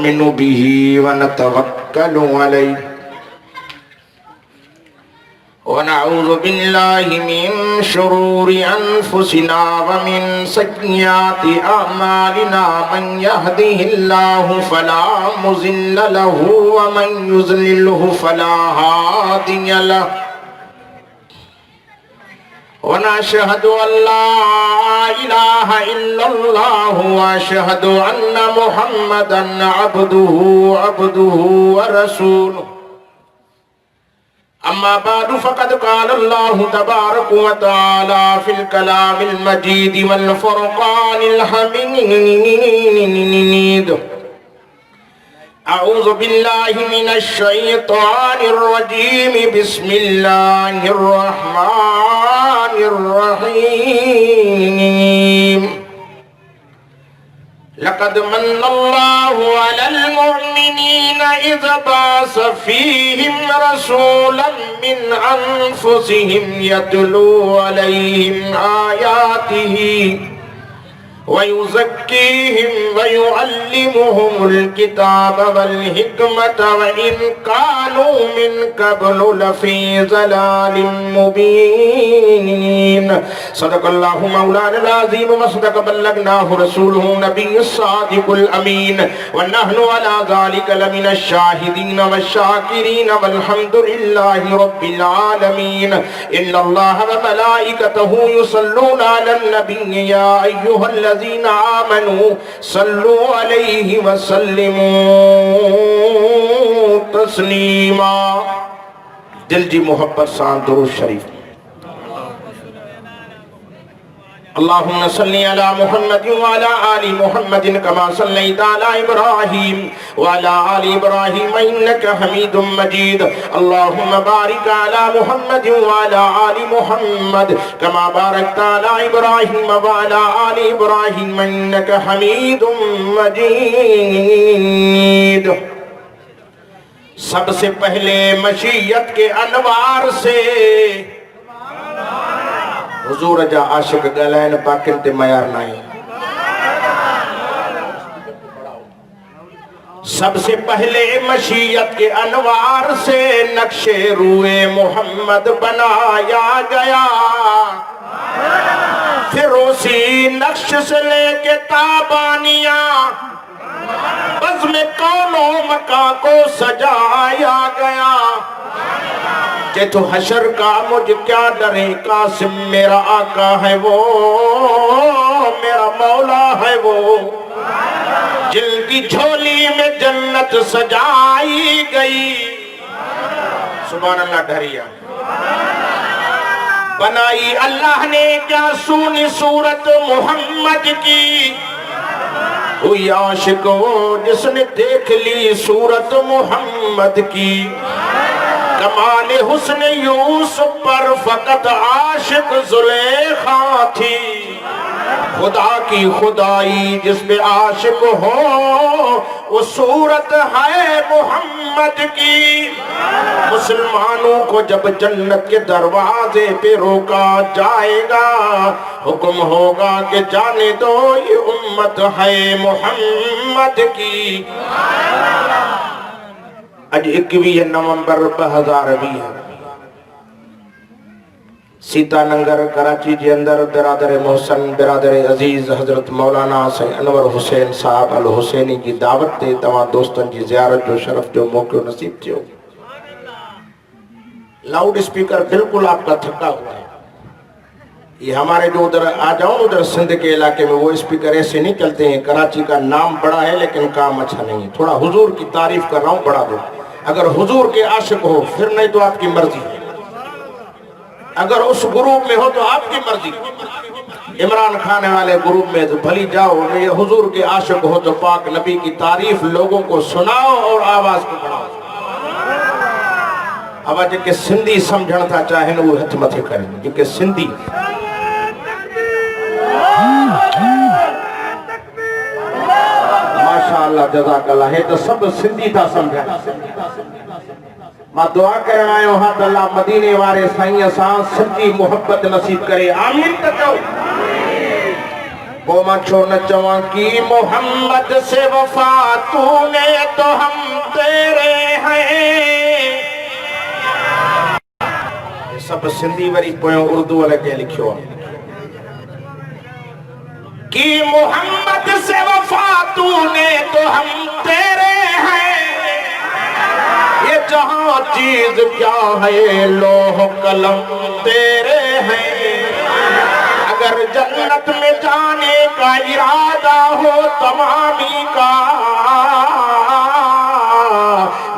नुमिनु बिही व नतवक्कलु अलैहि व नऊज़ु बिल्लाहि मिन शुरूरि अनफुसिना व मिन सय्यिआति अअमालिना मन यहदिहिल्लाहु फला मुज़िल्ल लहु व मन युज़लिल्हु फला हादिय लहु व नशहदु अल्ला इलाहा इल्लल्लाह व अशहदु अन्ना मुहम्मदन अब्दुहु व रसूलुहु अम्मा बादु फ़क़द क़ाल अल्लाहु तबारक व तआला फ़िल कलामिल मजीद वल फ़ुरक़ानिल हमीद अऊज़ु बिल्लाहि मिनश शैतानिर रजीम बिस्मिल्लाहिर रहमानिर रहीम लक़द मन्नल्लाहु अलल मुअमिनीना इज़ बअस फ़ीहिम रसूलन मिन अनफुसिहिम यतलू अलैहिम आयातिही व युज़क्कीहिम व युअल्लिमुहुमुल किताब वल हिकमत व इन कानू मिन क़ब्लु लफ़ी ज़लालिम मुबीन। सदक़ल्लाहु मौलाना अज़ीम व सदक़ बल्लगनाहु रसूलुहु नबियुस सादिकुल अमीन व नहनु अला ज़ालिका लमिनश शाहिदीन व शाकिरीन वल्हम्दुलिल्लाहि रब्बिल आलमीन। इन्नल्लाह व मलाइकतहु युसल्लूना अलन नबी या अय्युहल्लज़ीना आमनू सल्लू अलैहि व सल्लिमू तस्लीमा। दिल जी मोहब्बत सां दुरूद शरीफ। अल्लाहुम्मा सल्लि अला मुहम्मद व अला आलि मुहम्मद कमा सल्लैता अला इब्राहीम व अला आलि इब्राहीम इन्नका हमीदुम मजीद। अल्लाहुम्मा बारिक अला मुहम्मद व अला आलि मुहम्मद कमा बारकता अला इब्राहीम व अला आलि इब्राहीम इन्नका हमीदुम मजीद। सबसे पहले मशीयत के अनवार से हुजूर जा आशिक गलाइन पाकिन ते मयार नहीं। सबसे पहले मशीयत के अनवार से नक्शे रूए मोहम्मद बनाया गया, फिर उसी नक्श से लेके ताबानिया बज़ में कौनो मका को सजाया गया। जे तो हशर का मुझ क्या डरे, कासिम मेरा आका है वो, मेरा मौला है वो, जिनकी झोली में जन्नत सजाई गई। सुभान अल्लाह। डरिया बनाई अल्लाह ने क्या सूनी सूरत मोहम्मद की, हुई आशिक वो जिसने देख ली सूरत मोहम्मद की। कमाल हुस्न यूसुफ पर फकत आशिक जुलेखा थी, खुदा की खुदाई जिसमें आशिक हो वो सूरत है मोहम्मद की। मुसलमानों को जब जन्नत के दरवाजे पे रोका जाएगा, हुक्म होगा कि जाने दो ये उम्मत है मोहम्मद की। अज 21 नवंबर 2020 सीतानगर कराची के अंदर बिरादर मोहसन बिरादर अजीज हजरत मौलाना सैयद अनवर हुसैन साहब अल हुसैनी की दावत ते तमाम दोस्तन की ज़ियारत जो शरफ जो मौक़ो नसीब थियो। लाउड स्पीकर बिल्कुल आपका थका हुआ है। ये हमारे जो उधर आ जाओ उधर सिंध के इलाके में वो स्पीकर ऐसे नहीं चलते हैं। कराची का नाम बड़ा है लेकिन काम अच्छा नहीं है। थोड़ा हुजूर की तारीफ कर रहा हूँ, बढ़ा दो। अगर हुजूर के आशिक हो फिर, नहीं तो आपकी मर्जी है। अगर उस ग्रुप में हो तो आपकी मर्जी। इमरान खान वाले ग्रुप में तो भली जाओ, ये हुजूर के आशिक हो तो पाक नबी की तारीफ लोगों को सुनाओ और आवाज को बढ़ाओ। अब जेके सिंधी समझण था चाहे वो हथ मथे करें। जेके सिंधी माशाअल्लाह जज़ाकल्लाह है तो सब सिंधी था समझा। मां दुआ करण आयो हां त अल्लाह मदीने वारे साईं सां सच्ची मोहब्बत नसीब करे। आमीन त चओ। वो मां छो न चवां कि मोहम्मद से वफा तूने सब सिंधी वरी पोयों उर्दू वाले के लिखियो कि मोहम्मद से वफा तूने तो हम तेरे हैं, ये जहां चीज क्या है लोह कलम तेरे हैं। अगर जन्नत में जाने का इरादा हो तमामी का,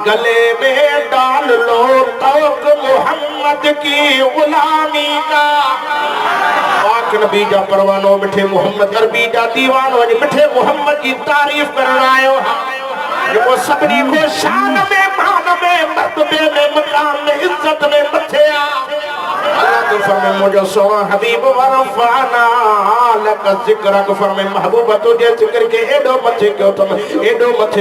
गले में डाल लो तौक मोहम्मद की गुलामी का। पाक नबी जा परवानो मिठे मोहम्मद अरबी जा दीवानो मिठे मोहम्मद की तारीफ करना आयो जो सबनी को शान में मान में मर्तबे में मकाम में इज्जत में मथे अल्लाह तो फरमाए मुझे सोना हबीब वरफाना लक जिक्र को फरमाए महबूब तुझे जिक्र के एडो मथे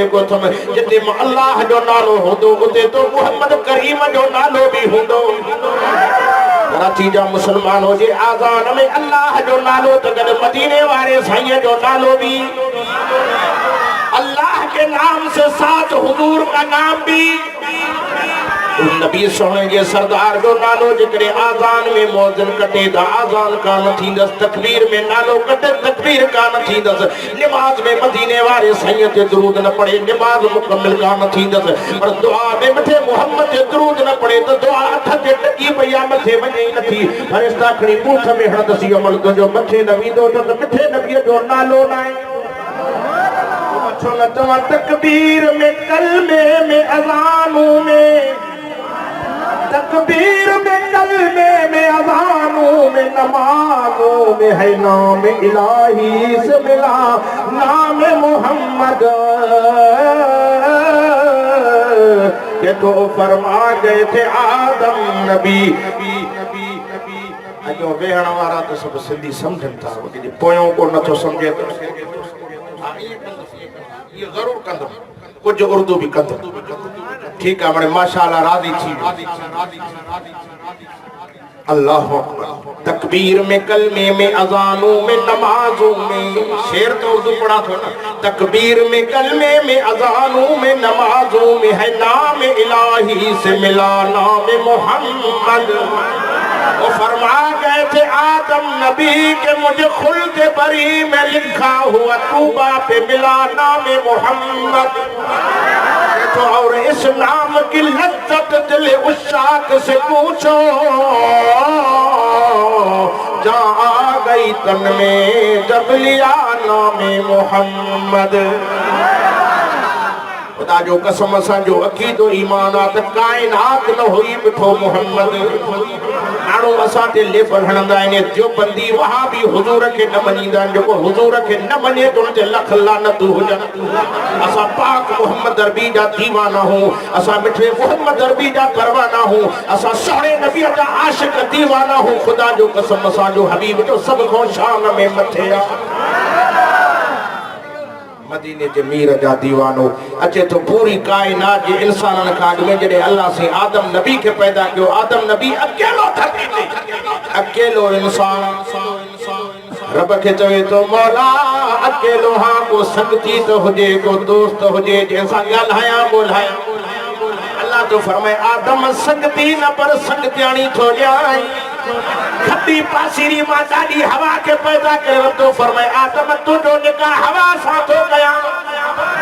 को तुम जिते अल्लाह जो नालो होंदो उते तो मोहम्मद करीम जो नालो भी होंदो। कराची जा मुसलमान हो जे आजान में अल्लाह जो नालो तो गड मदीने वाले साईं जो नालो भी, अल्लाह के नाम से साथ हुजूर का नाम भी, नबी सोने के सरदार जो नालो जिकरे आजान में मौजन कटे दा आजान का न थींदस, तकबीर में नालो कटे तकबीर का न थींदस, नमाज में मदीने वाले साईं ते दुरूद न पढ़े नमाज मुकम्मल का न थींदस, पर दुआ में मथे मोहम्मद ते दुरूद न पढ़े तो दुआ अठ ते टकी पया मथे वणे न थी। फरिश्ता खणी पूछ में हणदसी अमल तो जो मथे न वींदो तो मिठे नबी जो नालो नाए न तवा तकबीर में कलमे में अज़ानों में, तकबीर में कलमे में अज़ानों में नमाज़ों में है नाम इलाही से मिला नाम मोहम्मद के तो फरमा गए थे आदम नबी। अजो वेहण वारा तो सब सिंधी समझन था पोयों को न तो समझे तो ये जरूर कंदो कुछ उर्दू भी कंदो ठीक है हमने माशाअल्लाह राजी थी। अल्लाह अकबर। तकबीर में कलमे में अजानों में नमाजों में, शेर तो उर्दू पढ़ा था ना। तकबीर में कलमे में अजानों में नमाजों में है नाम इलाही से मिला नाम मोहम्मद। वो फरमा गए थे आदम नबी के मुझे खुल्द बरी में लिखा हुआ तूबा पे मिला नाम मोहम्मद। तो और इस नाम की लज्जत दिल उशाक से पूछो, जा आ गई तन में जब लिया नाम मोहम्मद। खुदा जो कसम असा जो अकीदो ईमान आ त कायनात न हुई बिठो मोहम्मद। माण्हू असां ते लेबल हणंदा आहिनि जो बंदी वहां भी हुजूर खे न मञींदा आहिनि, जेको हुजूर खे न मञे तो उन ते लख लानतूं हुजनि। असां पाक मोहम्मद अरबी जा दीवाना हूं, असां मिठे मोहम्मद अरबी जा परवाना हूं, असां सोहणे नबी जा आशिक दीवाना हूं। खुदा जो कसम असां जो हबीब जो सब खां शान में मथे आ। मदीने जे मीर जा दीवानो अचे तो पूरी कायनात जे इंसानन का में जडे अल्लाह से आदम नबी के पैदा कियो। आदम नबी अकेलो धरती ते अकेलो इंसान रब के चवे तो मौला अकेलो हां को संगती तो हुजे को दोस्त हुजे जैसा ॻाल्हाया ॿोल्हाया। अल्लाह तो फरमाए आदम संगती न पर संगतियाणी थो ॼाई। खब्बी पासीरी मां ॾाढी हवा के पैदा करे तो फरमाए आदम तुझो निकाह हवा सां थो कया।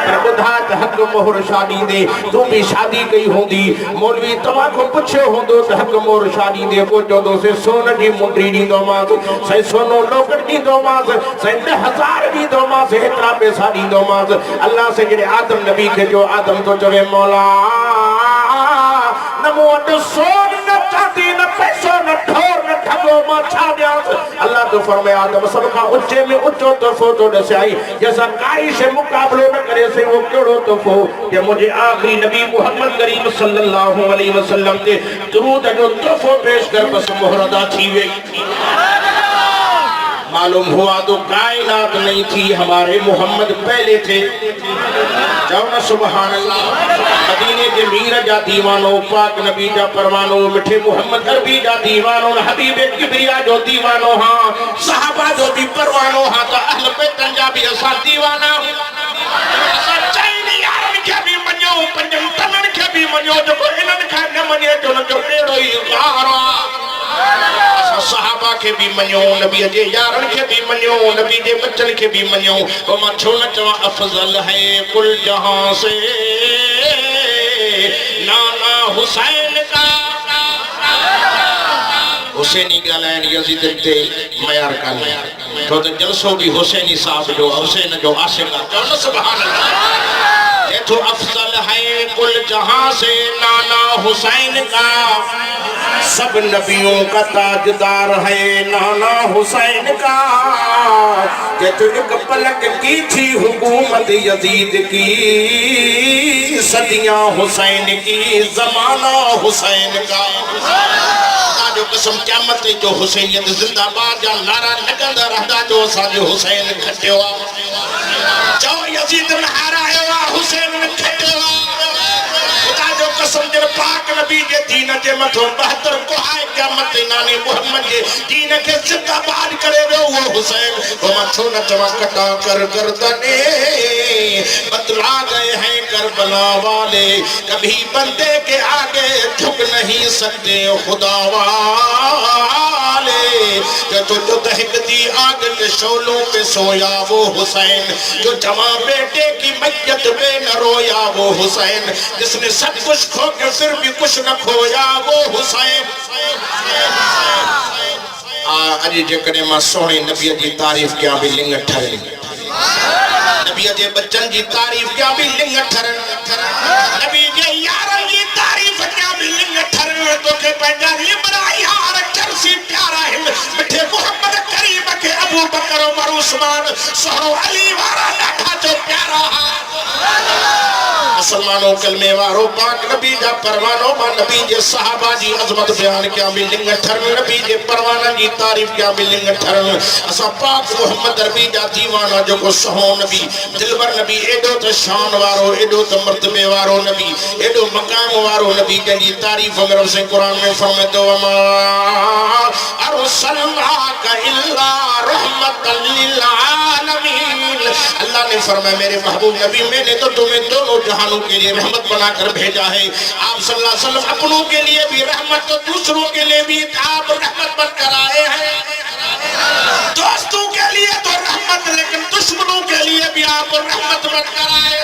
पर ॿुधा त हक मोहर शादी दे तू भी शादी कई होंदी। मौलवी तव्हां को पुछियो होंदो त हक मोहर शादी दे को चवंदो से सोन जी मुंडी ॾींदोमांस, सही सोनो लोकट ॾींदोमांस, सही 10,000 ॾींदोमांस, हेतिरा पैसा ॾींदोमांस। अल्लाह से जॾहिं आदम नबी खे जो आदम तो चवे मौला न मूं वटि सोन न चांदी न पैसो न ठोर न ठगो मां छा ॾियांस। अल्लाह तो फरमाए आदम सब खां ऊंचे में ऊंचो तोहफ़ो तो ॾिसाई जैसा काई से मुक़ाबलो न करे से वो कहिड़ो तोहफ़ो कि मुंहिंजे आख़िरी नबी मोहम्मद करीम सल्लल्लाहु अलैहि वसल्लम ते दुरूद जो तोहफ़ो पेश कर बस मोहर अदा थी वई। मालूम हुआ तो कायनात नहीं थी, हमारे मोहम्मद पहले थे। जाओ ना सुभान अल्लाह। मदीने के मीर जा दीवानो पाक नबी जा परवानो मिठे मोहम्मद अरबी जा दीवानो हबीब किबरिया जो दीवानो हां सहाबा जो भी परवानो हां तो अहल बैतन जा भी असा दीवाना असा चाइनी यारन के भी मन्यो पंजन तनन के भी मन्यो जो इनन का न मने जो न जो टेड़ो ही गारा। के भी मञो, नबी जे यारन के भी मञो, नबी जे बच्चन के भी मञो। तो मां छो न चवां अफजल है कुल जहां से नाना हुसैन का। हुसैनी ॻाल्हाइण यज़ीद ते मयार कान्हे, छो त जलसो भी हुसैनी साहब जो, हुसैन जो आशिक़ आहे। चओ न सुभान अल्लाह। तो अफजल है कुल जहां से नाना हुसैन का, सब नबियों का ताजदार है नाना हुसैन का। कि तो एक पलक की थी हुकूमत यजीद की, सदियां हुसैन की जमाना हुसैन का। जो कसम क़यामत जो हुसैनियत जिंदाबाद जा नारा लगंदा रहंदा जो असांजो हुसैन खटियो आहे। चओ यजीद न हारायो आहे, हुसैन न खटियो आहे। खुदा जो कसम जर पाक नबी जे दीन जे मथो 72 कोहाए क़यामत नानी मोहम्मद जे दीन के जिंदाबाद करे वियो वो हुसैन। वो मां छो न चवां कटा कर गर्दने बतला गए हैं करबला वाले, कभी बंदे के आगे झुक नहीं सकते खुदा वाले। जो दहकती आग के शोलों पे सोया वो हुसैन, जो जवां बेटे की मैयत पे न रोया वो हुसैन, जिसने सब कुछ खो के फिर भी कुछ न खोया वो हुसैन। अॼु जेकॾहिं मां सोहणे नबीअ जी तारीफ़ कयां बि लिंग ठरे, नबीअ जे बच्चन जी तारीफ़ कयां बि लिंग ठरन, नबी जे यारन जी तारीफ़ कयां बि लिंग ठरन। तोखे पंहिंजा लिबड़ा यार चरसी प्यारा हिंद मिठे मोहम्मद करीम के अबू बकर उमर उस्मान सोहरो अली वारा ॾाढा जो प्यारा। मुसलमानों कलमे वारो पाक नबी जा परवानो, मां नबी जे सहाबा जी अजमत बयान कयां बि लिंग ठरन, नबी जे परवाना जी तारीफ़ कयां बि लिंग ठरन। असां पाक मोहम्मद नबी जा दीवाना जेको सहो नबी दिलबर नबी, एडो त शान वारो, एडो त मर्तबे वारो नबी, एडो मकाम वारो नबी, जंहिंजी तारीफ़ में रब से कुरान में फरमातो वमा अरसलनाका इल्ला रहमतल लिल आलमीन। अल्लाह ने फरमाया मेरे महबूब नबी मैंने तो तुम्हें दोनों जहानों के लिए रहमत बनाकर भेजा है। आप सल्लल्लाहु अलैहि वसल्लम अपनों के लिए भी रहमत तो दूसरों के लिए भी आप रहमत बनकर आए हैं। दोस्तों के लिए तो रहमत, लेकिन दुश्मनों के लिए भी आप रहमत बनकर आए।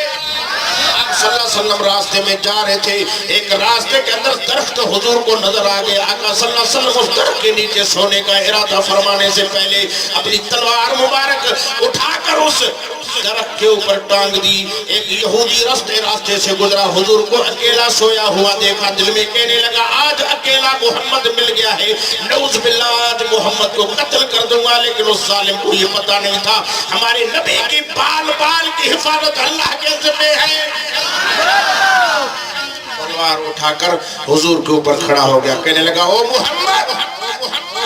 आप सल्लल्लाहु अलैहि वसल्लम रास्ते में जा रहे थे, एक रास्ते के अंदर दरख्त हुजूर को नजर आ गया। आका सल्लल्लाहु अलैहि वसल्लम उस दरख्त के नीचे सोने का इरादा फरमाने से पहले अपनी तलवार मुबारक उठाकर उस दरख्त के ऊपर टांग दी। एक यहूदी रास्ते से गुजरा, हुजूर को अकेला सोया हुआ देखा, दिल में कहने लगा आज अकेला मोहम्मद मिल गया है, नऊज़ बिल्लाह आज मोहम्मद को कत्ल कर दूंगा। लेकिन उस जालिम को ये पता नहीं था हमारे नबी की बाल बाल की हिफाजत अल्लाह के ज़िम्मे है। तलवार उठाकर हुजूर के ऊपर खड़ा हो गया, कहने लगा ओ मोहम्मद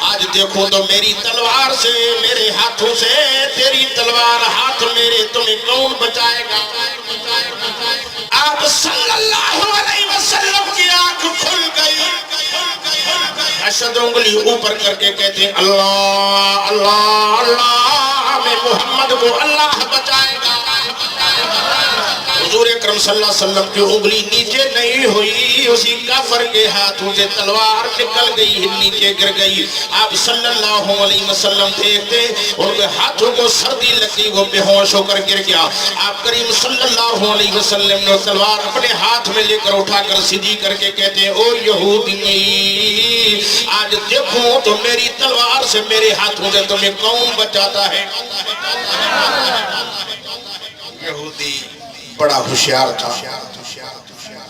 आज देखो तो मेरी तलवार से, मेरे हाथों से तेरी तलवार हाथ मेरे, तुम्हें कौन बचाएगा। आप सल्लल्लाहु अलैहि वसल्लम की आंख खुल गई, अशद उंगली ऊपर करके कहते हैं अल्लाह अल्लाह अल्लाह, मैं मोहम्मद को अल्लाह बचाएगा। हुजूर अकरम सल्लल्लाहु अलैहि वसल्लम की उंगली नीचे नहीं हुई, उसी काफर के हाथों से तलवार निकल गई, नीचे गिर गई। आप सल्लल्लाहु अलैहि वसल्लम देखते उनके हाथों को सर्दी लगी, वो बेहोश होकर गिर गया। आप करीम सल्लल्लाहु अलैहि वसल्लम ने तलवार अपने हाथ में लेकर उठाकर सीधी करके कहते हैं ओ यहूदी आज देखो तो मेरी तलवार से, मेरे हाथों से तुम्हें कौन बचाता है। यहूदी बड़ा होशियार था,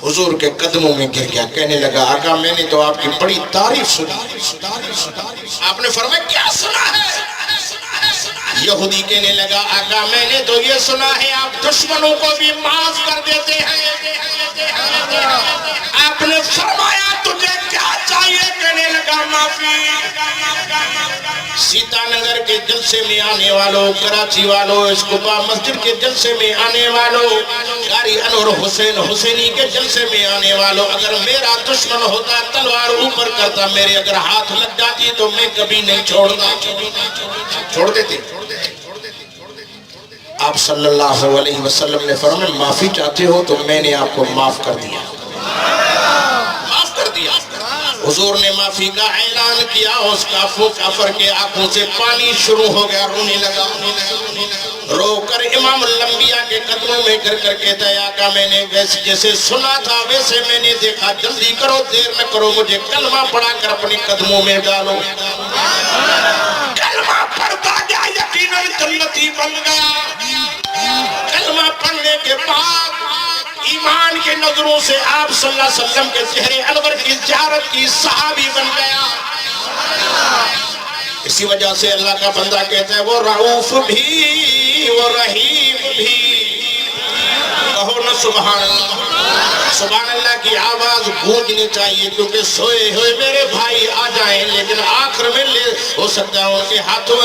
हुजूर के कदमों में गिर गया, कहने लगा आका मैंने तो आपकी बड़ी तारीफ सुनी। आपने फरमाया क्या सुना है। यहूदी कहने लगा आका मैंने तो ये सुना है आप दुश्मनों को भी माफ कर देते हैं। आपने फरमाया तुझे क्या चाहिए, कहने लगा माफी। सीतानगर के जलसे में आने वालों, कराची वालों, इस्कुबा मस्जिद के जलसे में आने वालों, कारी अनवर हुसैन हुसैनी के जलसे में आने वालों, अगर मेरा दुश्मन होता तलवार ऊपर करता, मेरे अगर हाथ लग जाती तो मैं कभी नहीं छोड़ता, छोड़ देते। आप सल्लल्लाहु अलैहि वसल्लम ने फरमाया माफी चाहते हो तो मैंने आपको माफ कर दिया, माफ कर दिया। हुजूर ने माफी का ऐलान किया, उस काफिर के आंखों से पानी शुरू हो गया, रोने लगा। रोकर इमाम लंबिया के कदमों में गिर कर कहता है आका मैंने वैसे जैसे सुना था वैसे मैंने देखा, जल्दी करो देर न करो, मुझे कलमा पढ़ा कर अपने कदमों में डालो। कलमा पढ़ता गया, यकीनन जन्नती बन गया। कलमा पढ़ने के बाद ईमान के नजरों से आप सल्लल्लाहु अलैहि वसल्लम के चेहरे अनवर की ज़ियारत की सहाबी बन गया। इसी वजह से अल्लाह का बंदा कहता है वो रऊफ भी वो रहीम भी। कहो न सुभान अल्लाह। सुभान अल्लाह की आवाज गूंजनी चाहिए, क्योंकि सोए हुए मेरे भाई आ जाएं, लेकिन आखिर में ले हो सकता है उनके हाथों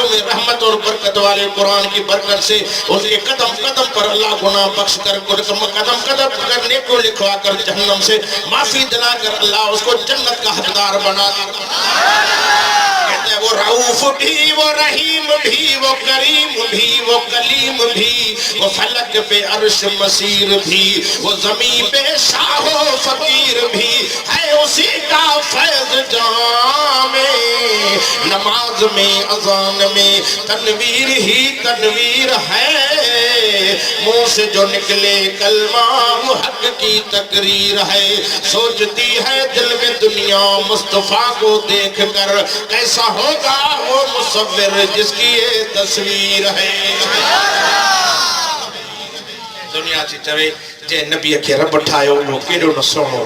में रहमत और बरकत वाले कुरान की बरकत से उनके कदम कदम पर अल्लाह गुनाह बख्श कर, कदम कदम करने को लिखवा कर जहन्नम से माफी दिलाकर अल्लाह उसको जन्नत का हकदार बना दे। वो रऊफ भी वो रहीम भी वो करीम भी वो कलीम भी वो फलक पे अर्श मसीर भी वो ज़मीन पे शाहो फकीर भी है, उसी का फैज़ जामे नमाज में अज़ान में तनवीर ही तनवीर है, मुंह से जो निकले कलमा वो हक की तकरीर है। सोचती है दिल में दुनिया मुस्तफा को देख कर कैसा होगा वो मुसव्विर जिसकी ये तस्वीर है। दुनिया से चवे जे नबी के रब ठायो वो केडो न सोनो।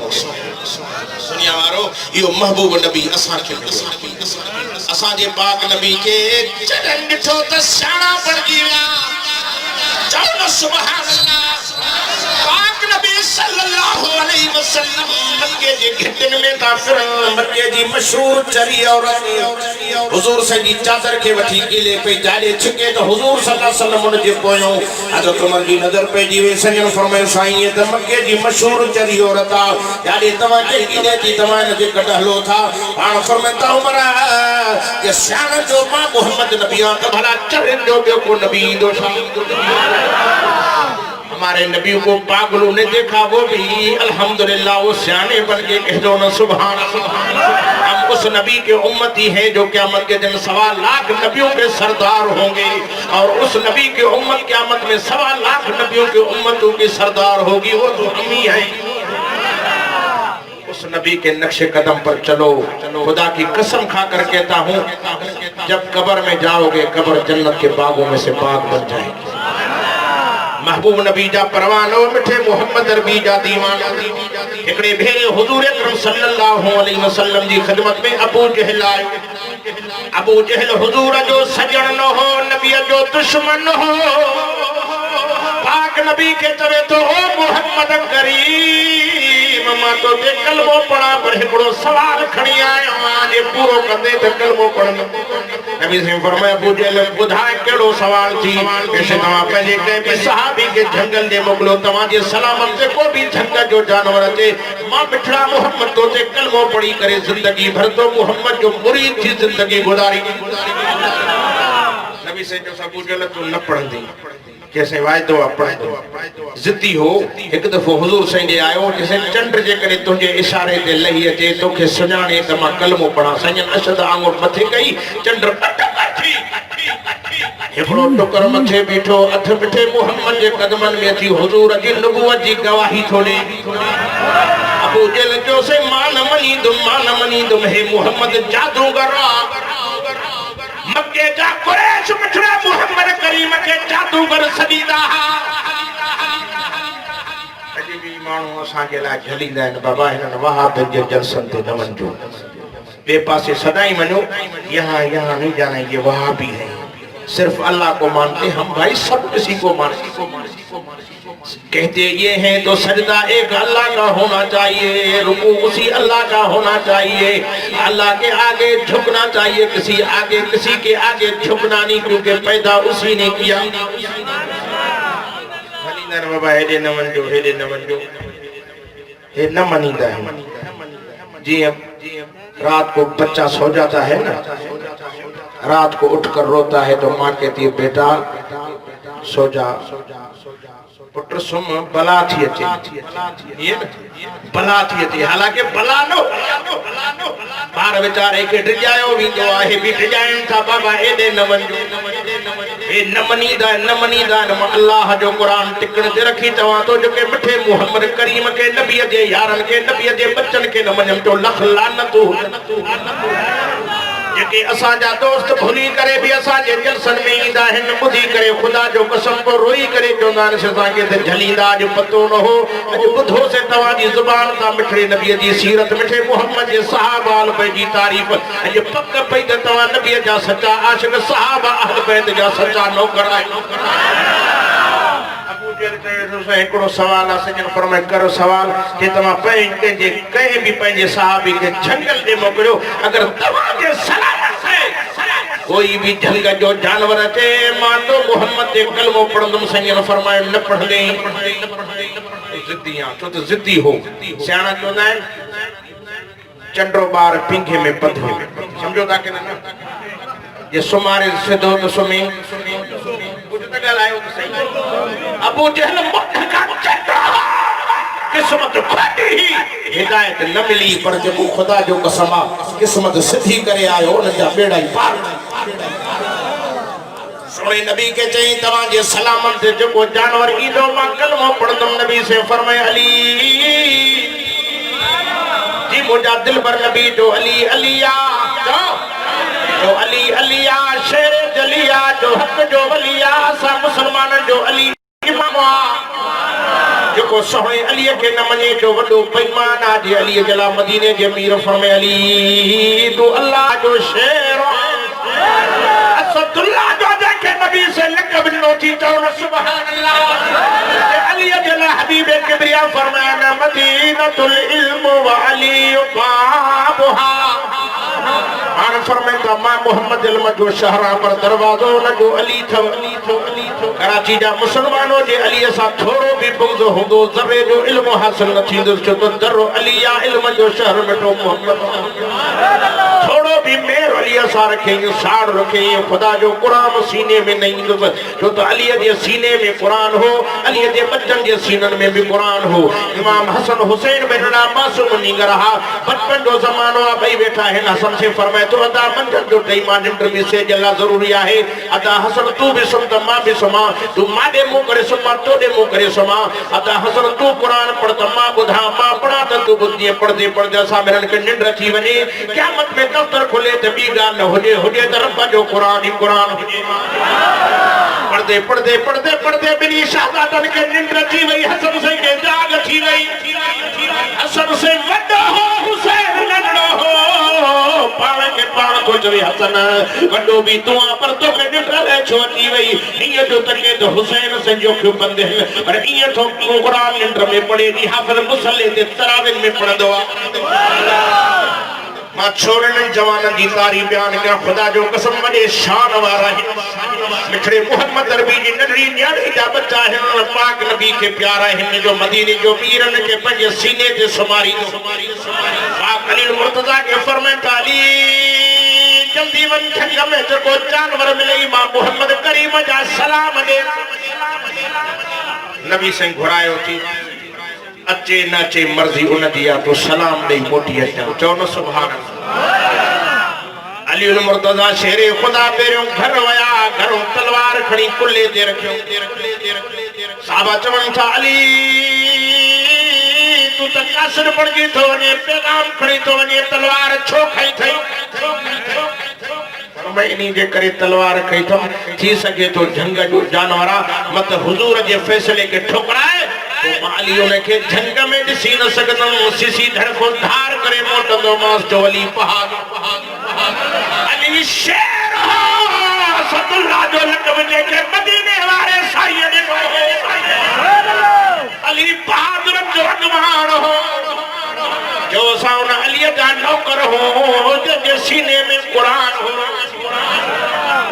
दुनिया वारो यो महबूब नबी असा के असा जे पाक नबी के जडन दिठो त शाना पड़ गया। चलो सुभान अल्लाह। पाक नबी सल्लल्लाहु अलैहि वसल्लम मक्के जे घटन में दाखिल मक्के जी मशहूर चरी औरत हुजूर से जी चादर के वठी गिले पे जाले चुके तो हुजूर सल्लल्लाहु अलैहि वसल्लम उन जे पोयो हजरत उमर जी नजर पे जीवे सजन फरमाए साईं ये त मक्के जी मशहूर चरी औरत आ जाले तवा के गिले जी तवा ने जे कढलो था हां फरमाता उमर ये शान जो मां मोहम्मद नबी का भला चरण जो बे को नबी दो हमारे नबी को पागलों ने देखा, वो भी अल्हम्दुलिल्लाह वो सियाने बन के कह दो न सुभान अल्लाह। हम उस नबी के उम्मती हैं जो क़यामत के दिन 1.25 लाख नबियों के सरदार होंगे, और उस नबी के उम्मत क़यामत में 1.25 लाख नबियों के उम्मतों की सरदार होगी, वो तो हम ही हैं। उस नबी के नक्शे कदम पर चलो। खुदा की कसम खा कर कहता हूँ जब कब्र में जाओगे कब्र जन्नत के बागों में से बाग बन जाएगी। महबूब नबी जा परवानो मिठे मोहम्मद नबी जा दीवाना एकड़े भेरे हुजूर अकरम सल्लल्लाहु अलैहि वसल्लम जी खिदमत में अबू जहल आयो। अबू जहल हुजूर जो सजन न हो, नबी जो दुश्मन हो, पाक नबी के चवे तो ओ मोहम्मद करीम मां तो जे कलमो पढ़ा पर हिकड़ो सवाल खणी आयो आज पूरो कंदे त कलमो पढ़न। नबी से फरमाया अबू जहल बुधाए केड़ो सवाल थी? कैसे तवा पहले के भी सहाबी के जंगल दे मोकलो, तवा जे सलामत से को भी जंगल जो जानवर अचे मां बिठड़ा मोहम्मद तो जे कलमो पढ़ी करे जिंदगी भर तो मोहम्मद जो मुरीद थी जिंदगी गुजारी। नबी से जो अबू जहल तू न पढ़ंदी कैसे वायदो पढ़ंदो जिद्दी हो। एक दफो हुजूर सही आयो जैसे चंड जे करे तुझे इशारे ते लही अचे तोखे सुञाणे त मां कलमो पढ़ा। सजन अशद आंगुर मथे कई चंड थी हिकड़ो टुकर मथे बीठो अथ मिठे मोहम्मद जे कदमन में थी हुजूर जी नबूवत जी गवाही थोड़े। अबू जहल जो से मां न मनीदुम हे मोहम्मद जादूगर मक्के जा कुरैश मिठड़ा मोहम्मद करीम के जादूगर सदीदा। अजी भी मानू असा के ला झलींदा आहिनि बाबा हिनन वहाब जे जलसन ते न वञो, बे पासे सदाई वञो, यहाँ नहीं जाना ये वहाबी है, सिर्फ अल्लाह को मानते हम भाई, सब किसी को मानते। कहते ये हैं तो सजदा एक अल्लाह का होना चाहिए, रुकू उसी अल्लाह का होना चाहिए, अल्लाह के आगे झुकना चाहिए, किसी के आगे झुकना नहीं, क्योंकि पैदा उसी ने किया। बाबा हेडे न वंजो हे न मनीदा है। जी रात को बच्चा सो जाता है ना, रात को उठकर रोता है तो माँ कहती है बेटा सो जा, पुत्र सुम बला थी अचे ये बला थी अचे हालांकि बला नो बार बेचारे के डिजायो विंदो आहे बि डिजाइन था बाबा एदे न वंजो ए न मनीदा अल्लाह जो कुरान टिकण ते रखी तवा तो जो के मिठे मोहम्मद करीम के नबी जे यारन के नबी जे बच्चन के न वञम तो लख लानतू जेके असा जा दोस्त भुली करे भी असा जे जलसन में ईंदा हन बुधी करे खुदा जो कसम को रोई करे चोंदा ने असा के ते झलींदा जो पतो न हो अज बुधो से तवा जी जुबान ता मिठे नबी जी सीरत मिठे मोहम्मद जे सहाबाल पे जी तारीफ अज पक पई त तवा नबी जा सच्चा आशिक सहाबा अहल बैत जा सच्चा नौकर एकड़ो सवाल सजन फरमाए करो सवाल के तमा पे जे कहे भी पंजे सहाबी के जंगल दे मोकलियो अगर तवा के सलामत से कोई भी जंगल जो जानवर अचे मां तो मोहम्मद दे कलमो पढ़ंदम सजन फरमाए न पढ़ले जिद्दियां तो जिद्दी हो सियाणा चोंदा है चंडो बार पिंगे में बंधे में समझो ता के ना ये सुमारे सिद्धो तो सुमी कुछ त गलायो तो सही अबू जहल मुठ का चंडा किस्मत फटी हिदायत न मिली पर जो खुदा जो कसमा किस्मत सिधी करे आयो न जा बेड़ा ही पार सोने नबी के चई तवा जे सलामत से जो जानवर ईदो मा कलमो पढ़दम नबी से फरमाए अली जी मुजा दिल भर नबी जो अली अलिया जो अली अलिया शेर जलिया जो हक जो वलिया सा मुसलमान जो अली इमाम जो सोहणे अली के न मने जो वडो बेईमान आ जे अली जला मदीने जे अमीर फरमाए अली तू अल्लाह जो शेर असदुल्लाह जो देखे नबी से लक़ब नोची तो सुभान अल्लाह अली जला हबीब किबरिया फरमाया न मदीनतुल इल्म व अली बाबुहा आन फरमाया मां मोहम्मद इल्म जो शहरा पर दरवाजो न जो अली थो कराची जा मुसलमानों जे अली सा थोड़ो भी बुग़्ज़ होंदो ज़रे जो इल्म हासिल न थींदो छो तो दरो अली या इल्म जो शहर में तो मोहम्मद थोड़ो भी मेर अली सा रखे साड़ रखे खुदा जो कुरान सीने में नहीं इंदो जो तो अली जे सीने में कुरान हो अली जे बच्चन जे सीनन में भी कुरान हो इमाम हसन हुसैन बेटा मासूम नहीं रहा बचपन जो जमानो आ भई बैठा है हसन से फरमाए तो अदा मंजर जो टई मां निंड में से जला जरूरी है अदा हसन तू भी सुन त मां भी सुमा तू मां मुंह करे सुमा तो दे मुंह करे सुमा अदा हसन तू कुरान पढ़ त मां बुधा मां पढ़ा त तू बुधी पढ़दे पढ़दे सा मेरन के निंड अची वने क़यामत में दफ्तर खुले त बी गाल न होजे त रब जो कुरान ही कुरान होजे पढ़दे पढ़दे पढ़दे पढ़दे बिनी शहजादन के निंड अची वई हसन से के जाग थी वई हसन से वड्डो हो हुसैन नंढो हो पाण के पाण को चवे हसन वड्डो भी तू पर तो के निंड ले छोटी वई ये जो तके तो हुसैन से जो क्यों बंदे पर ये तो कुरान निंड में पढ़े दी हाफिज मुसल्ले ते तराविन में पढ़दो मां छोरन जवान की तारीफ बयान क्या खुदा जो कसम वडे शान वाला है मिठड़े मोहम्मद अरबी जी नडरी न्याणी जा बच्चा है पाक नबी के प्यारा है जो मदीने जो मीरन के पंजे सीने ते सुमारी पाक अली मुर्तजा के फरमाया अली जल्दी वन ठंग में जो जानवर मिले मां मोहम्मद करीम जा सलाम दे नबी से घुरायो थी अचे नाचे मर्जी उन दिया तो सलाम दे मोटी अचा चौन सुभान अली मुर्तजा शेरे खुदा पेरियों घर वया घरों तलवार खड़ी कुल्ले दे रखियो साहबा चवन था अली तू त कासर पड़ गई थो ने पैगाम खड़ी तो ने तलवार छो खई थई फरमाइनी जे करे तलवार खई थम थी सके तो जंग जो जानवरा मत हुजूर जे फैसले के ठुकराए तो मालियों ने के जंग में दिसी न सकदम सिसी धड़ को धार करे मोटंदो मास जो अली पहाड़ अली शेर सदुल्लाह जो लकब दे के मदीने वाले साईं ने अली बहादुर जो अगवान हो जो साउन अली का नौकर हो जो सीने में कुरान हो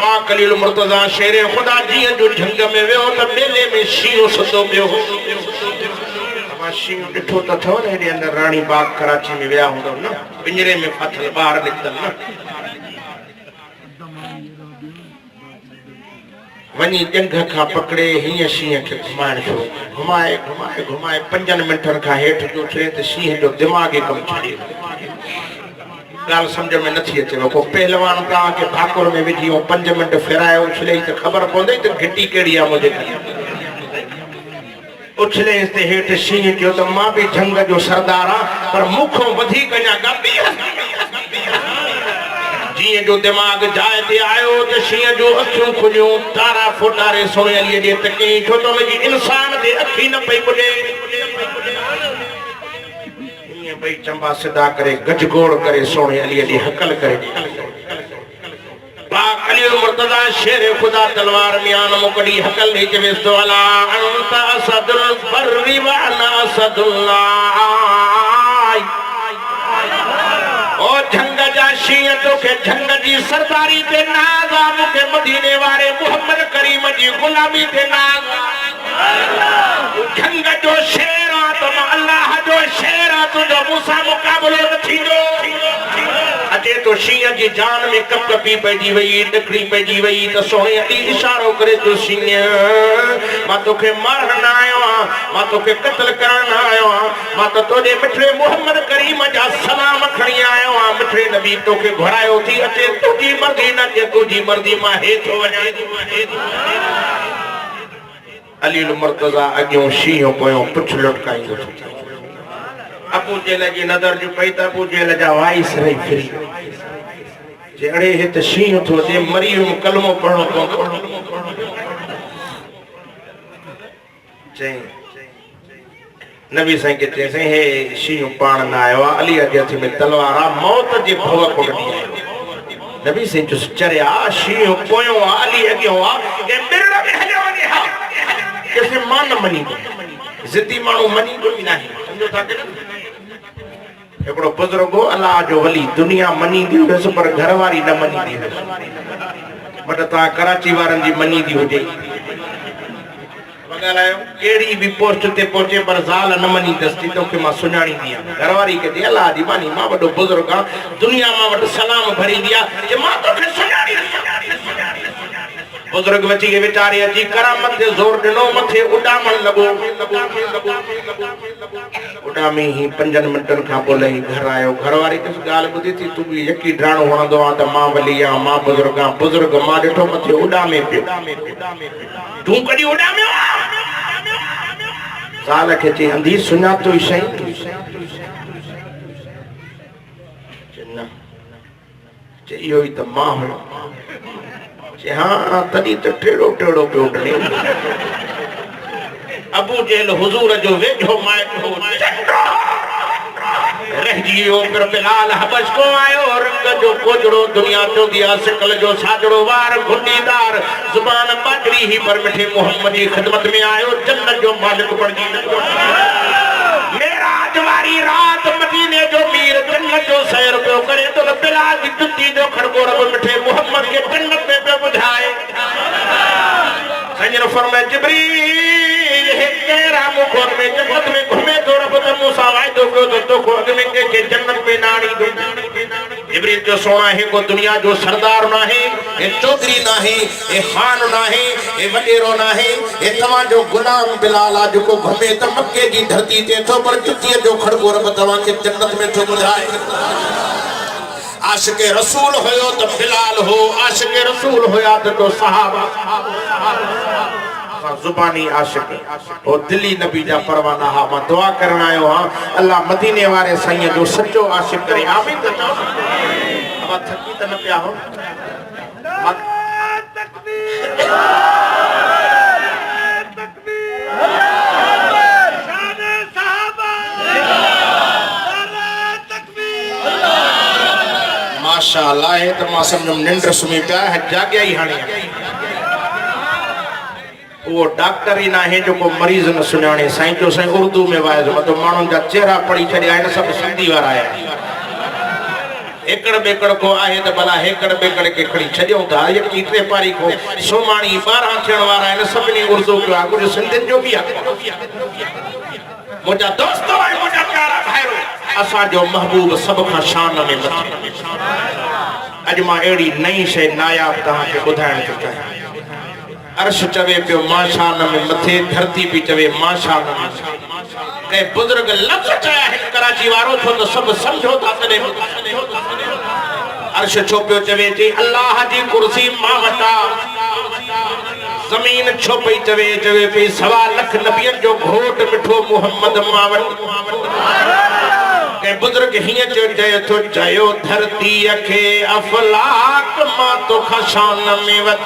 पाक अली मुर्तजा शेर खुदा जी जो जंग में वियो त मेले में शीओ सदो पियो शीओ डिठो त थो ने दे अंदर रानी बाग कराची में विया हुंदो न पिंजरे में फाथल बाहर निकतल न वनी जंग का पकड़े हिय शीह के घुमाइण शुरू घुमाए घुमाए घुमाए 5 मिनटन का हेठ जो छे त शीह जो दिमाग ही कम छड़ी गाल समझ में नथी अचे को पहलवान का के भाकुर में विधी 5 मिनट फेराए उछले त खबर पवंदे त घिटी केड़ी आ मुझे उछले ते हेठ शीह जो त मां भी जंग जो सरदार आ पर मुखों वधी कन्या गंदी जी जो दिमाग जाए ते आयो त शीह जो अखियों खुलियो तारा फोटारे सोने अली जे तके छो तो लगी इंसान दे अखी न पई बुडे ये भाई चंबा सिधा करे गजगोड़ करे सोने अली जे हकल करे पाक अली मुर्तजा शेर खुदा तलवार मियान मुकड़ी हकल दे जे वाला अंत असदुल बर्री व अना असदुल्लाह ओ झंग जा शीह तो के झंग जी सरदारी ते नाज़ मुके मदीने वारे मोहम्मद करीम जी गुलामी ते नाज़ झंग जो शेर आ तो अल्लाह जो शेर आ तो जो मूसा मुकाबलो न थींदो अचे तो शीह जी जान में कप कपी पइजी वई डकड़ी पइजी वई त सोने अली इशारो करे तो शीह मां तोखे मारण आयो आ मां तोखे कत्ल करण आयो आ मां तो तोजे मिठड़े मोहम्मद करीम जा सलाम खणी आयो आ मिठड़े नबी तोखे घुरायो थी अचे तुजी मर्जी न के तुजी मर्जी मां हेठो वञा अली मुर्तजा अॻियों शीह पोयों पुछ लटकाईंदो अबू जेल जी नज़र जो पई त अबू जेल जा वाइस रही फिरी जेड़े हित शीह थो दे मरियम कलमो पढ़ो तो चई नबी साईं के चई हे शीह पाण न आयो अली जे हथ में तलवार आ मौत जे भव कोड़ी नबी साईं जो चरिया शीह पोयो अली अॻियों आ के मिरड़ में हलियो वञे हा कैसे मान मनी जिद्दी मानू मनी कोई नहीं समझो था के एकड़ो बुजुर्गो अल्लाह जो वली दुनिया मनी दी हुस पर घरवारी न मनी दी हुस बट ता कराची वारन जी मनी दी हुजे वगालायो केड़ी भी पोस्ट ते पहुंचे पर जाल न मनी दस्ती तो के मां सुनाणी दिया घरवारी के दे अल्लाह दी मानी मां बडो बुजुर्ग दुनिया मां वट सलाम भरी दिया जे मां तो के सुनाणी बुजुर्ग बची के बेचारे अची करामत ते जोर दिनो मथे उडामण लगो उडामी ही 5 मिनटन का बोले घर आयो घरवारी किस गाल बुधी थी तू भी यकी ड्राणो वणदो आ त मां वली आ मां बुजुर्ग मां डिठो मथे उडामे पे तू कदी उडामे साल के ची अंधी सुना तो सही चन्ना चयो ही त मां हो हाँ तदी तो टेढ़ो टेढ़ो पे उठने अबू जेल हुजूर जो वेठो माइक हो रह जियो कर बिलाल हबश को आयो रंग जो कोजड़ो दुनिया तो दिया शकल जो साजड़ो वार घुंडीदार जुबान बाजरी ही पर मिठे मोहम्मद की खिदमत में आयो जन्नत जो मालिक बन जी मेरा जवारी रात मदीने जो मीर जन्नत जो सैर पे करे तो बिलाल की जुत्ती जो खड़को रब मिठे मोहम्मद के जन्नत में पे बुझाए संजन फरमाए जिब्रील है तेरा मुखर में जन्नत में घूमे तो रब तो मूसा वायदो को तो खुद में के जन्नत में नाड़ी दो जिब्रील जो सोना है को दुनिया जो सरदार ना है ए चौधरी ना है ए खान ना है ए वडेरो ना है ए तवा जो गुलाम बिलाल जो को घूमे त मक्के की धरती ते तो पर जुत्ती जो खड़को रब तवा के जन्नत में तो बुझाए आशिक रसूल होयो तो बिलाल हो आशिक रसूल होया तो सहाबा जुबानी आशिक और दिली नबी जा परवाना हा मां दुआ करन आयो हां अल्लाह मदीने वाले साईं जो सच्चो आशिक करे आमीन तो अब थकी त न पिया हो तकबीर शान सहाबा माशाअल्लाह है तो मां समझम निंद्र सुमी पिया है जागया ही हाने वो डॉक्टर ही ना है जो को मरीज न सुनाने साईं जो साईं उर्दू में वायज मतलब मानन जा चेहरा पड़ी छड़े आइन सब सिंधी वाला है एकड़ बेकड़ को आहे त भला हेकड़ बेकड़ के खड़ी छजो था यकी टे पारी को सोमाणी 12 थियण वाला है सबनी उर्दू को कुछ सिंधिन जो भी है मुजा दोस्तों है मुजा प्यारा भाईरो असा जो महबूब सब का शान में मथे अज मां एड़ी नई शे नायाब ता के बुधाइण थो चाहियां अर्श चवे पियो माशान में मथे धरती भी चवे माशान में के बुजुर्ग लफ्ज चया है कराची वारो छो तो सब समझो था तने अर्श छो पियो चवे थी अल्लाह जी कुर्सी मां वटा जमीन छो पई चवे पई 1.25 लाख नबियन जो घोट मिठो मोहम्मद मावट के बुजुर्ग हिय चयो तो चयो धरती के अफलाक मां तो खशान में वत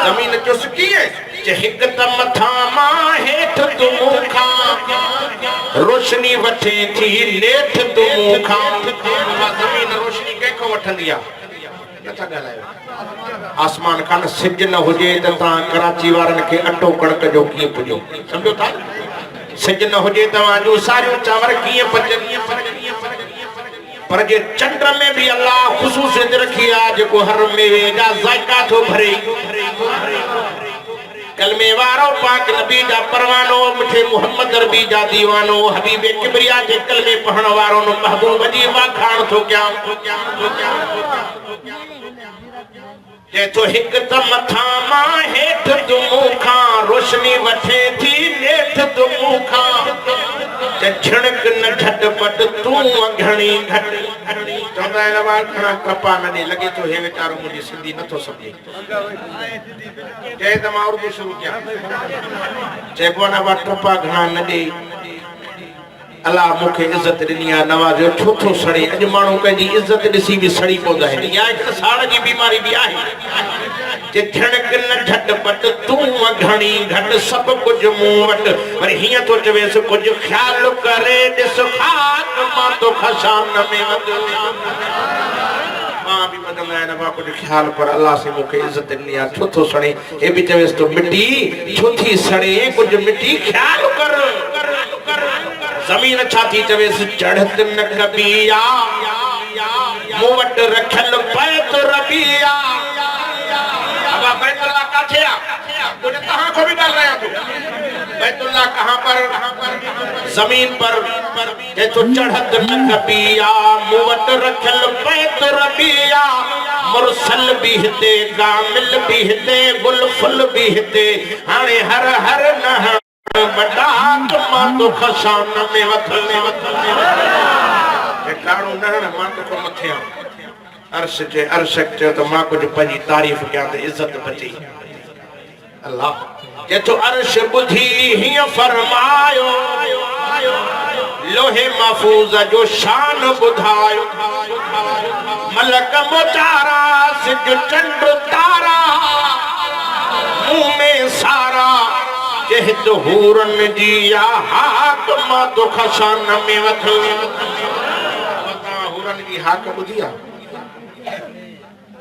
जमीन चुसकी है जे हिक त मथा मां हेठ तू मुखा रोशनी वठे थी नेठ तू मुखा जमीन रोशनी केको वठंदी आ नथा गालायो आसमान खान सिज न हुजे त ता कराची वारन के अटो कणक जो की पुजो समझो था सिज न हुजे तवा जो सारियो चावर की पचनी पर जे चंद्र में भी अल्लाह खुसूसियत रखी आ जो हर मेवे जा जायका थो भरे कलमे वारो पाक नबी जा परवानो मिठे मोहम्मद रबी जा दीवानो हबीब किबरिया जे कलमे पढ़न वारो नो महबूब जी वाखाण थो क्या जे तो हिक त मथा मां हेठ तू मुखा रोशनी वठे थी नेठ तू मुखा जे झणक न झटपट तू घणी घट चौदा न वार खणा कपा न लगे तो हे बेचारो मुझे सिंधी न तो समझे जे त मां उर्दू शुरू किया जे को न वार कपा घणा न दे अल्लाह मुखे इज्जत दिनी आ नवाजो छोथो सड़े अज मानू कंजी इज्जत दिसी भी सड़ी पोंदा है या एक साड़ की बीमारी भी आहे जे झणक न झटपट तू घणी घट सब कुछ मुंह वट पर हिय तो चवेस कुछ ख्याल करे दिस खाक मां तो खशान में वद मां भी बदल है ना कुछ ख्याल पर अल्लाह से मुखे इज्जत दिनी आ छोथो सड़े ए भी चवेस तो मिट्टी छोथी सड़े कुछ मिट्टी ख्याल कर जमीन छाती चवेस चढ़त न कबिया मुवट रखल बैत रबिया अब बैतुल्लाह काथे आ तूने कहां को भी डाल रहा तू बैतुल्लाह कहां पर जमीन पर ये तो चढ़त न कबिया मुवट रखल बैत रबिया मुरसल भी हते गामिल भी हते गुलफुल भी हते हाने हर हर न बड़ा मां तो खशान में वथल ए काणो न मां तो मथे अर्श जे अर्शक जो तो मां कुछ पंजी तारीफ क्या ते इज्जत बची अल्लाह जे तो अर्श बुधी ही फरमायो लोहे महफूज जो शान बुधायो मलक मोचारा सिज चंड तारा मुंह में सारा जहत हूरन जिया हाक मां तो खशान में वथल बता हूरन की हाक बुधिया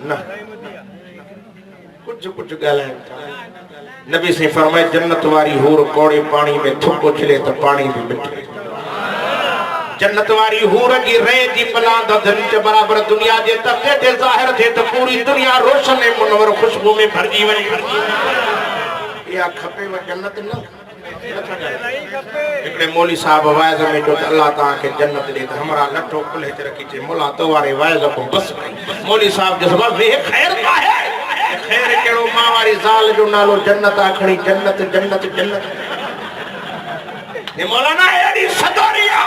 ना कुछ गालाए नबी से फरमाए जन्नत वारी हूर कोड़े पानी में थुक उछले तो पानी भी मिटे जन्नत वारी हूर की रे जी पलांद धन के बराबर दुनिया जे तके ते जाहिर थे तो पूरी दुनिया रोशन ए मुनवर खुशबू में भरजी वई या खपे व जन्नत न एकड़े मौली साहब वाइज में जो अल्लाह ता के जन्नत दे त हमरा लट्ठो खुले ते रखी छे मोला तो वारे वाइज को बस मौली साहब जो सब वे खैर का है खैर केड़ो मां वारी जाल जो नालो जन्नत आखणी जन्नत जन्नत जन्नत ने मौलाना एडी सदोरिया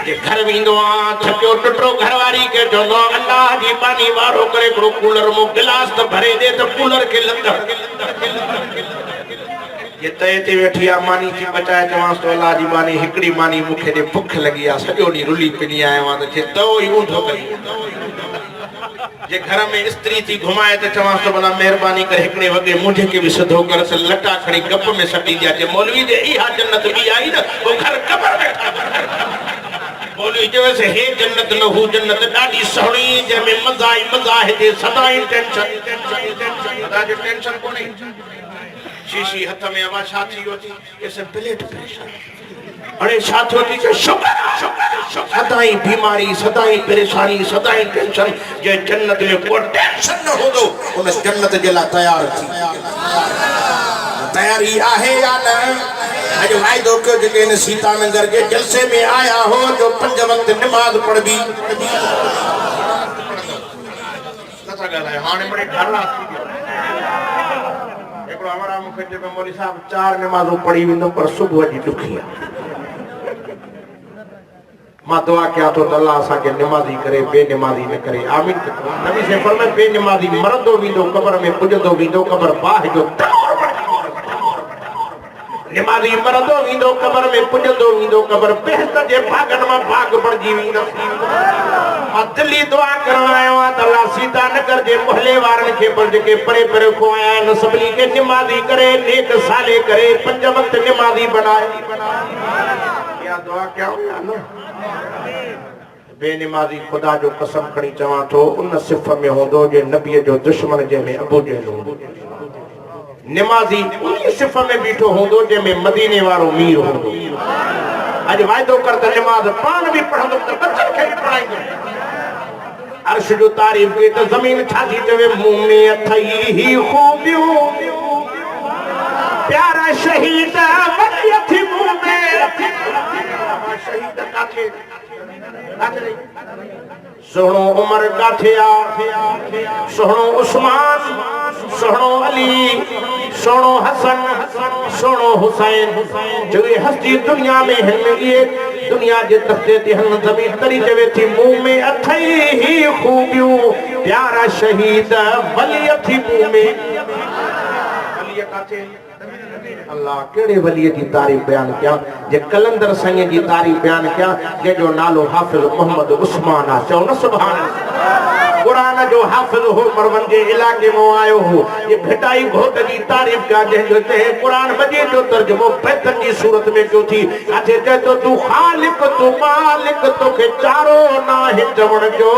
के घर विंदो आ थक्यो टटरो घरवारी के जो अल्लाह जी पानी वारो करे को कूलर मो गिलास त भरे दे तो कूलर के लंदर ये तय ते वेठी आ मानी जी बचाए जवास तो अल्लाह जी मानी हिकड़ी मानी मुखे दे भूख लगी आ सजो नी रुली पिनी आया वा तो तो ही ऊंधो करी जे घर में स्त्री थी घुमाए तो चवास तो भला मेहरबानी कर हिकड़े वगे मुझे के भी सधो कर से लटा खड़ी गप में सटी दिया जे मौलवी जे ई हा जन्नत भी आई ना वो घर कब्र में मौलवी जे वैसे हे जन्नत न हो जन्नत डाडी सोहणी जे में मजा है जे सदाई टेंशन अदा जो टेंशन को नहीं शीशी हाथ में आवाज साथी होती ऐसे प्लेट परेशान अरे साथ होती के शुक्र सदाई बीमारी सदाई परेशानी सदाई टेंशन जे जन्नत में कोई टेंशन न हो दो उन जन्नत जेला तैयार थी तैयारी आहे या न आज वायदो के जके ने सीता नगर के जलसे में आया हो जो 5 वक्त नमाज पढ़ भी कथा गला है हाने बड़े ढाला एकड़ो हमारा मुखे जे में मौलवी साहब 4 नमाज़ों पढ़ी विंदो पर सुबह जी दुखिया मां दुआ किया तो अल्लाह असा के नमाजी करे बेनमाजी न करे आमीन। नबी से फरमाए बेनमाजी मरदो विंदो कब्र में पुजदो विंदो कब्र बाह जो नमाजी मरदो विंदो कब्र में पुजदो विंदो कब्र बेहतर जे भागन में भाग बणजी विंदो। मां दिली दुआ करवायो त अल्लाह सीता न कर जे मोहल्ले वारन के पर जे के परे परे खोया न सबली के नमाजी करे नेक साले करे 5 वक्त नमाजी बनाए या दुआ क्या हो ना बेनमाजी खुदा जो कसम खणी चवा तो उन सिफ में होंदो जे नबी जो दुश्मन जे में अबू जहल होंदो। नमाजी उन सिफ में बीठो होंदो जे में मदीने वारो मीर होंदो। आज वायदो कर त नमाज पान भी पढ़ंदो त बच्चन के भी पढ़ाईंदो। अर्श जो तारीफ के त जमीन छाती चवे मुंह में अथई ही खूबियूं प्यारा शहीद वली थी मुंह में शहीद काथे सोहणो उमर काथिया सोहणो उस्मान सोहणो अली सोहणो हसन सोहणो हुसैन जो ये हस्ती दुनिया में है ये दुनिया जे तख्ते ते हन जमीन तरी चवे थी मुंह में अथई ही खूबियूं प्यारा शहीद वली थी मुंह में वली काथे अल्लाह केड़े वली की तारीफ बयान किया जे कलंदर संग की तारीफ बयान किया जे जो नालो हाफिज मोहम्मद उस्मान आ चो न सुभान अल्लाह। कुरान जो हाफिज हो मरवन के इलाके में आयो हो ये घटाई घोट की तारीफ का जे जो ते कुरान मजीद जो तर्जुमो बेहतर की सूरत में क्यों थी आथे जे तो तू खालिक तू मालिक तो के चारो ना है जवण जो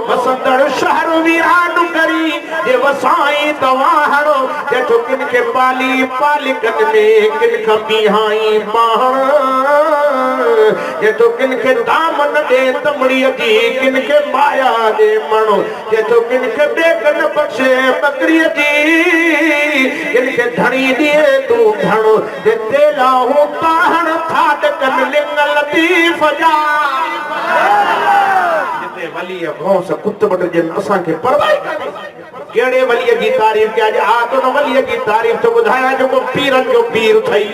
वसंदड़ शहर वीरान करी जे वसाई तवाहरो जे तो किन के पाली पालिकन में किन का बिहाई बाहर जे तो किन के दामन दे तमड़ी जी किन के माया दे मणो जे तो किन के बेकन बख्शे बकरी जी किन के धनी दिए तू धणो जे तेला हो ताहन थाट कन लिंग लतीफ जा जिते वली घोंस कुतबट जन असा के परवाह केड़े वली की तारीफ क्या जे आ तो वली की तारीफ तो बुधाया जो को पीरन जो पीर थई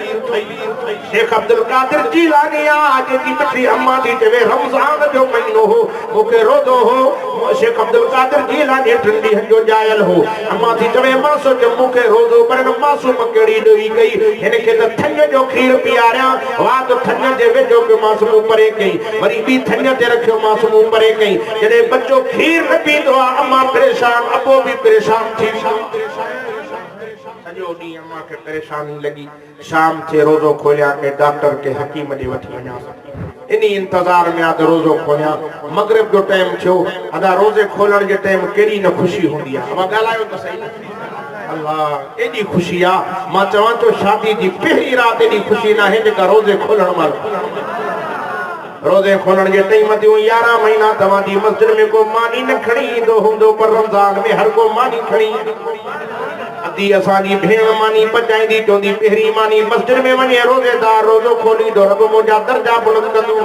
शेख अब्दुल कादिर जीलानी आज की मिठी अम्मा दी चवे रमजान जो महीनो हो ओके रोदो हो शेख अब्दुल कादिर जीलानी ठंडी जो जायल हो अम्मा दी चवे मासो जम्मू के रोदो पर मासूम केड़ी दोई गई इने के त थन जो खीर पियारिया वा तो थन जे वे जो के मासूम परे गई वरी बी थन ते रखियो मासूम परे गई जदे बच्चो खीर न पींदो अम्मा परेशान अबो भी परेशान थी सजो डी अम्मा के परेशानी लगी शाम थे रोजो खोलिया के डॉक्टर के हकीम दी वठी वना इनी इंतजार में आद रोजो खोलिया मगरिब जो टाइम थियो अदा रोजे खोलण जे टाइम केडी न खुशी होंदी आ अब गालायो तो सही अल्लाह एडी खुशी आ मां चवां तो शादी दी पहली रात एडी खुशी ना है जेका रोजे खोलण माल रोजे खोलण जे टाइम दियो 11 महीना तवा दी मस्जिद में को मानी न खणी दो हुंदो पर रमजान में हर को मानी खणी अदी असानी भेण मानी पचाईंदी चोंदी पहरी मानी मस्जिद में वने रोजेदार रोजो खोली दो रब मोजा दर्जा बुलंद कंदो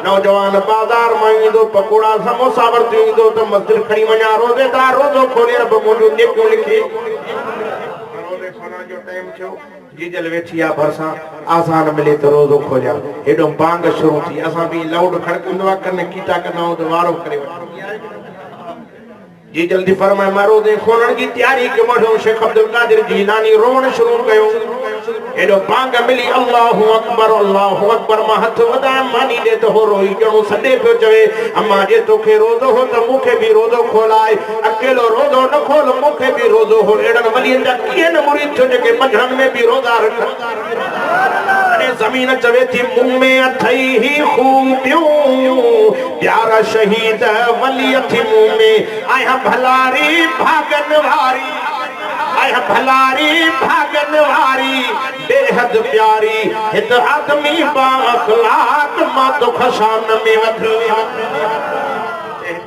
नौजवान बाजार में दो पकोड़ा समोसा वरती दो तो मस्जिद खणी वना रोजेदार रोजो खोले रब मोजो नेको लिखे रोजे खाना जो टाइम छो जी जल वेठिया भरसा आसान मिले तो रोजो खोलिया एडो बांग शुरू थी असा भी लाउड खड़कंदवा कने कीटा कना तो वारो करे जी जल्दी फरमाए मारो दे खोलण की तैयारी के मढो शेख अब्दुल कादिर जीलानी रोवण शुरू कयो एडो बांग मिली अल्लाहु अकबर मा हथ वदा मानी दे तो हो रोई जणो सदे पे चवे अम्मा जे तोखे रोजो हो तो मुखे भी रोजो खोलाए अकेलो रोजो न खोल मुखे भी रोजो हो एडन वली जा केन मुरीद जो के मझन में भी रोजा रख अने जमीन चवे थी मुंह में अथई ही खूबियूं प्यारा शहीद वली थी मुंह में आया भलारी भागन वारी आया भलारी भागन वारी बेहद प्यारी हित आदमी बा अखलाक मा तो खशान में वध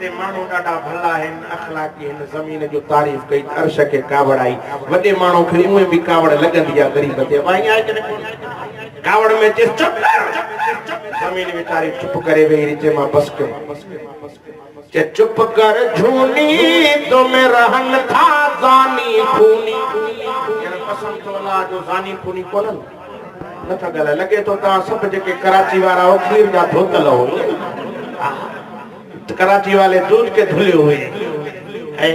ते मानो डाडा भला है अखलाकी है जमीन जो तारीफ कई अर्श के कावड़ आई वडे मानो खे उए भी कावड़ लगंदी आ गरीब ते भाई आए के कावड़ में जिस चुप जमीन में तारीफ चुप करे वे रीते मा बस के चे चुप कर झूनी तो मैं रहन था जानी खूनी कसम तो अल्लाह जो ज़ानी खूनी कोन नथा गले लगे तो ता सब जेके कराची वाला हो खीर जा धोतल हो कराची वाले दूध के धुले हुए है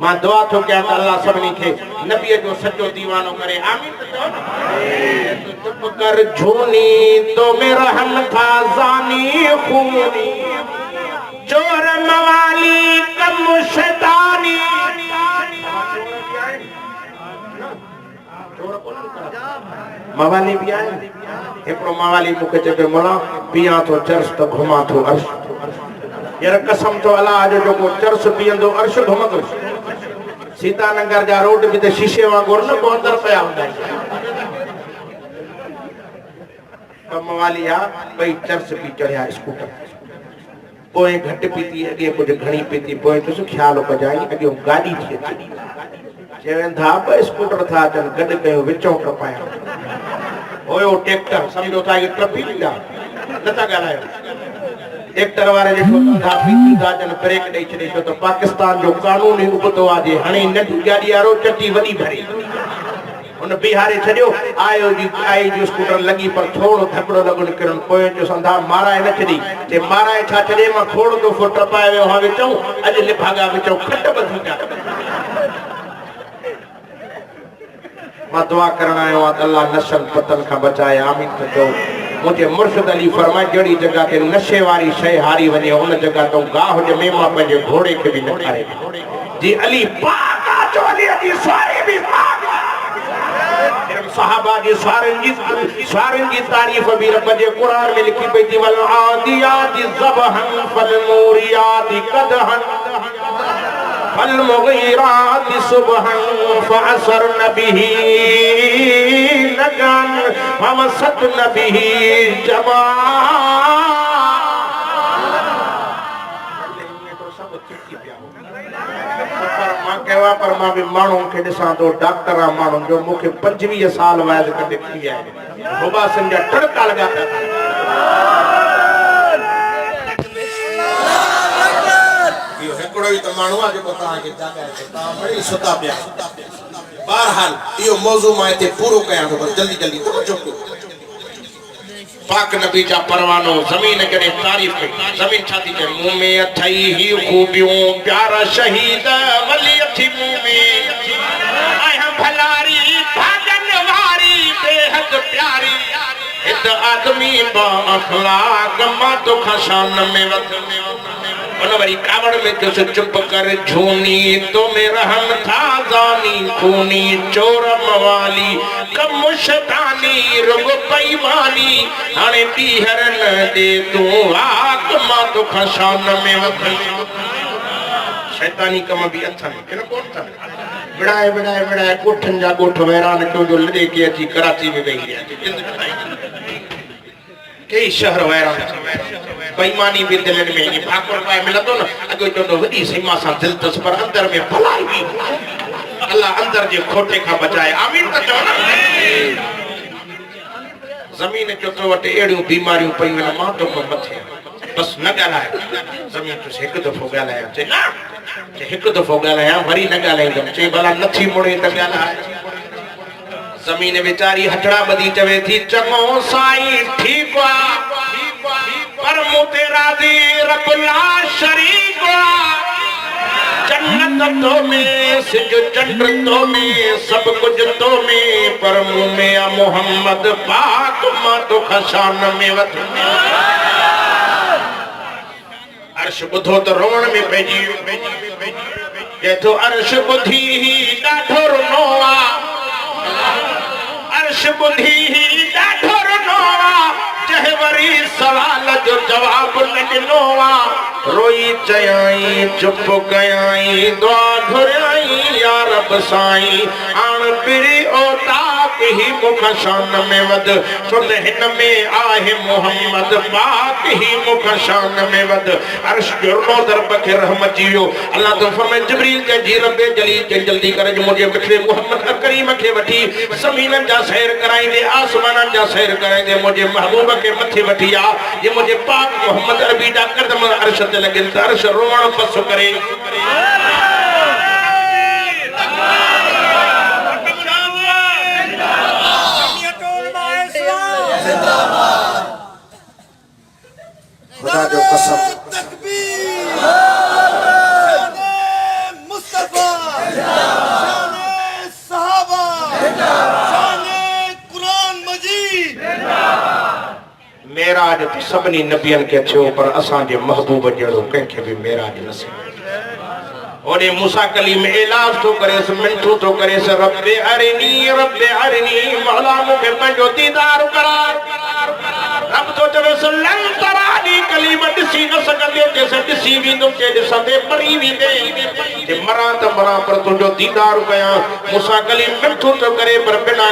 मां दुआ तो क्या अल्लाह सबनी के नबी जो सच्चो दीवानो करे आमीन तो चुप कर झूनी तो मेरा हम था ज़ानी खूनी चोर मवाली कम शैतानी मवाली भी आए एकड़ो मवाली मुके चके मोला पिया तो चर्च तो घुमा तो अर्श यार कसम तो अल्लाह जो को चर्च पियंदो अर्श घुमंदो सीता नगर जा रोड भी ते शीशे वांगुर न कोंदर पया हुंदा कम वाली आ भई चर्च पी चढ़िया स्कूटर पोए घट पीती अगे कुछ घणी पीती पोए तो ख्याल कजाई अगे गाड़ी थी चेवन था ब स्कूटर था जन गड कयो विचो टपाया ओयो ट्रैक्टर समझो था ये ट्रपी लींदा नता गालायो ट्रैक्टर वाले जो था पीती था जन ब्रेक दे छे तो पाकिस्तान जो कानून ही उबतो आजे हणी नदी गाड़ी यारो चटी वडी भरी उन बिहारी छडियो आयो जी आई जो स्कूटर लगी पर थोड़ो थकड़ो लगन करन पोए जो संधा मारा न छडी ते मारा छा छडे मा थोड़ो तो फुट पाए हो विचो अज लिफागा विचो खट बधी जा मां दुआ करना आयो अल्लाह नशल पतन का बचाए आमीन तो मुझे मुर्शिद अली फरमाए जड़ी जगह के नशे वाली शय हारी वने उन जगह तो गाह जे में मां पंजे घोड़े के भी न खारे जी अली पाक जो अली जी सारे भी पाक सहाबा जी सारन की तारीफ भी रब जे कुरान में लिखी पई थी वल आदियात ज़बहन फल मूरियात कदहन फल मुगीरात सुबहन फअसरन बिही नगन फमसतन बिही जमा कहवा पर मां भी मानू के दिसा तो डॉक्टर आ मानू जो मुखे 25 साल वैद कदे थी है बाबा संजा टड़का लगा यो हेकड़ो ही तो मानू आ जो बता के जागा है ता बड़ी सुता पिया बहरहाल यो मौजू में ते पूरो कया तो जल्दी जल्दी चुप पाक नबी जा परवानो जमीन करे तारीफ जमीन छाती के मुंह में अथई ही खूबियों प्यारा शहीद वली अथी मुंह में आय हम भलारी भागन वारी बेहद प्यारी इत आदमी बा अखलाक मा तो खशान में वत वरी कावड़ में जो चुप कर झूनी तो मेरा हम था ज़ानी खूनी चोर मवाली कम शैतानी रुग बेईमानी हाने पीहर न दे तू आक मा तो खशान में वत शैतानी कम भी अथन के कोन था बिड़ाए बिड़ाए बिड़ाए कोठन जा गोठ वैरान क्यों जो लड़े के अची कराची में वही है कई शहर वैरान बेईमानी भी दिल में ये भाकुर पाए मिला तो ना अगो जो वडी सीमा सा दिल तस पर अंदर में भलाई भी अल्लाह अंदर जे खोटे का बचाए आमीन तो चो ना जमीन जो तो वटे एड़ियों बीमारियों पई वेला मां तो मथे बस न गालाए जमीन तो एक दफो गालाया चे ना चे एक दफो गालाया वरी न गालाए चे भला नथी मुड़े त गालाए जमीन बेचारी हटड़ा बदी चवे थी चंगो साईं ठीक वा पर मुते राजी रब्बुल्ला शरीक वा जन्नत तो में सिज चंद्र तो में सब कुछ तो में पर मुंह में मोहम्मद पाक मा तो खशान में वत अर्श बुधो तो रोवण में पेजी ये तो अर्श बुधी ही डाढो रोवा अर्श बुधी ही डाढो रोवा जहवरी सवाल जो जवाब न ॾिनोवा रोई चयाई चुप कयाई दुआ घुराई या रब साईं आण पिरी ओताक ही मुख शान में वद सुन हिन में आहे मोहम्मद पाक ही मुख शान में वद अर्श जुर्नो दरब के रहमत जियो अल्लाह तो फरमाए जिब्रील के जी रब्बे जलील के जल्दी करे मुझे मिठे मोहम्मद करीम के वठी ज़मीन जा सैर कराई दे आसमान जा सैर कराई दे मुझे महबूब के मथे वठी आ ये मुझे पाक मोहम्मद अरबी दा कदम अर्श ते लगे अर्श रोवण पस करे खुदा जो कसम मुस्तफा सहाबा कुरान मजीद मेराज तो सभनी नबियन के थियो पर असां जे महबूब जड़ो कंखे भी मेराज नसीब ओने मूसा कलीम इलाज तो करे मिंटू तो करे रब्बे अरिनी मौला मुखे पंजो दीदार करार रब तो चवे लन तरानी कलीम दिसी न सकंदे के से दिसी भी तुम के दिसंदे मरी भी दे जे मरा त मरा पर तुजो दीदार कया मूसा कलीम मिंटू तो करे पर बिना